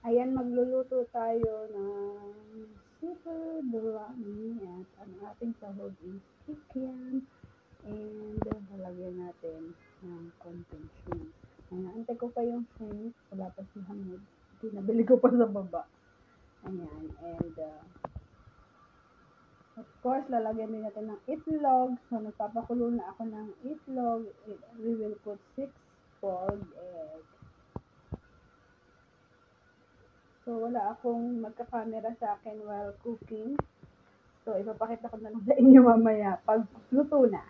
Ayan, magluluto tayo ng seafood ramen at ang ating sahog is chicken and lalagyan natin ng konting shrimp. Ayan, antay ko pa yung shrimp. Wala pa si Hamid. Pinabili ko pa sa baba. Ayan, and of course, lalagyan din natin ng itlog. So, nagpapakulo na ako ng itlog. We will put 6 boiled eggs. So, wala akong magka-camera sa akin while cooking. So, ipapakita ko na lang sa inyo mamaya pag luto na.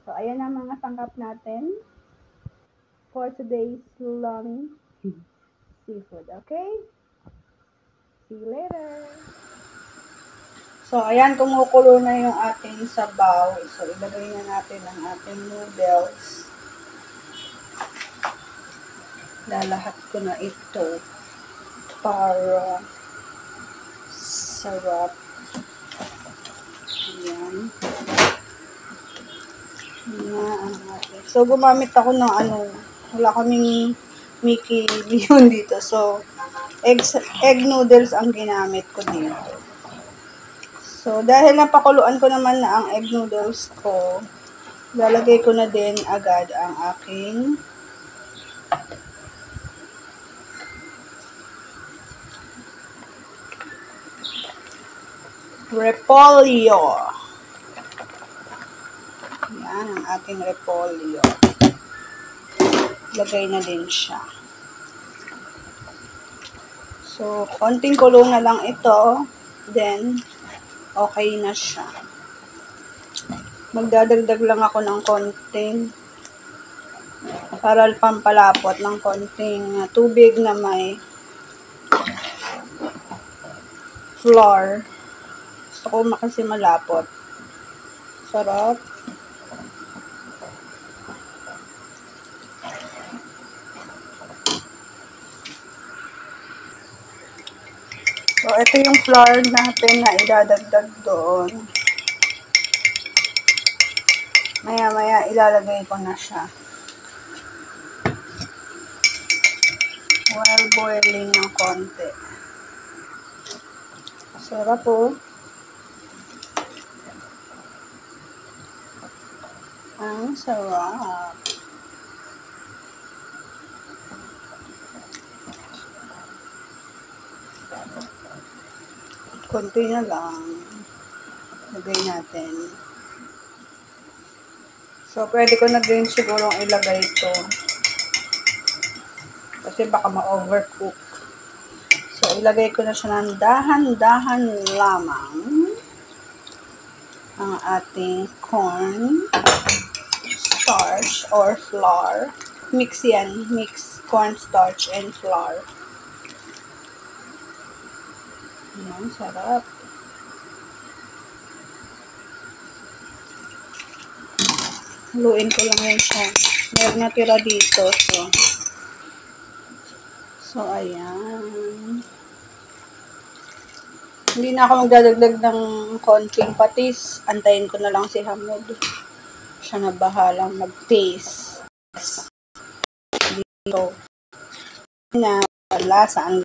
So, ayan ang mga sangkap natin for today's long seafood. Okay? See you later! So, ayan, kumukulo na yung ating sabaw. So, ilagay na natin ang ating noodles. Lalahat ko na ito para sarap. Ayan. So, gumamit ako ng wala kaming Mickey Leon dito. So, egg noodles ang ginamit ko dito. So, dahil napakuluan ko naman na ang egg noodles ko, lalagay ko na din agad ang aking repolyo. Yan, ang ating repolyo. Lagay na din siya. So, konting kulo na lang ito. Then, okay na siya. Magdadagdag lang ako ng konting para pampalapot ng konting tubig na may flour. Gusto ko kasi malapot. Sarap. So, ito yung flour natin na idadagdag doon. Maya-maya ilalagay ko na siya. While boiling ng konti. Sarap po. Ang sarap. Konti na lang. Lagay natin. So, pwede ko na din sigurong ilagay ito. Kasi baka ma-overcook. So, ilagay ko na siya ng dahan-dahan lamang ang ating corn starch or flour. Mix yan. Mix cornstarch and flour. Ayan, sarap. Haluin ko lang yan siya. Meron natira dito. So, ayan. Hindi na ako magdadagdag ng konting patis. Antayin ko na lang si Hamid. Siya na bahalang mag-taste. Dito. Na wala saan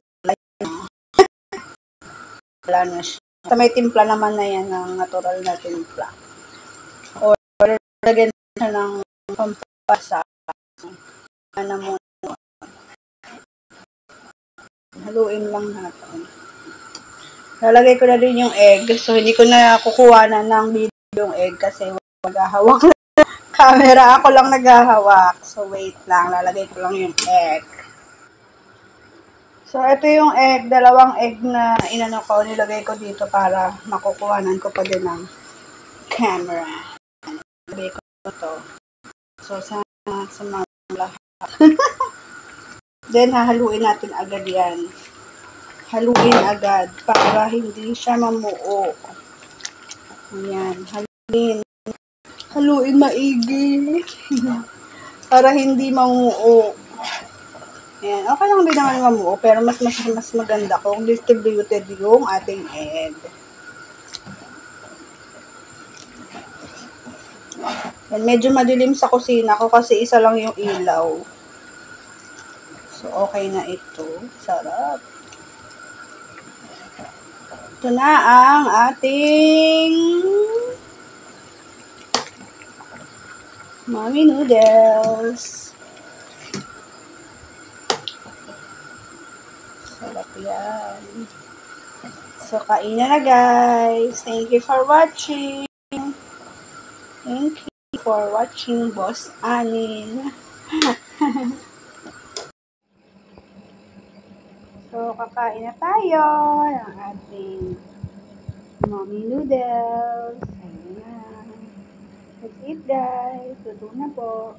wala na siya. Sa may timpla naman na yan ng natural na timpla. Or lagyan siya ng pampasa. Haluin lang natin. Lalagay ko na din yung egg. So, hindi ko na kukuha na ng video yung egg kasi maghahawak na camera. Ako lang naghahawak. So, wait lang. Lalagay ko lang yung egg. So, ito yung egg. Dalawang egg na inano ko. Nilagay ko dito para makukuhanan ko pa din ng camera. Nilagay ko ito. So, sa mga lahat. Then, hahaluin natin agad yan. Haluin agad para hindi siya mamuo. Ayan. Haluin maigi. Para hindi mamuo. Ayan. Okay lang din naman mamuo. Pero mas maganda kung distributed yung ating egg. Ayan. Medyo madilim sa kusina ko kasi isa lang yung ilaw. So, okay na ito. Sarap. Ito na ang ating mommy noodles. Sarap yan. So, kain na guys. Thank you for watching. Thank you for watching Boss Anin. So, kakain na tayo ng ating mommy noodles. Ayan na. Let's eat guys. Luto na po.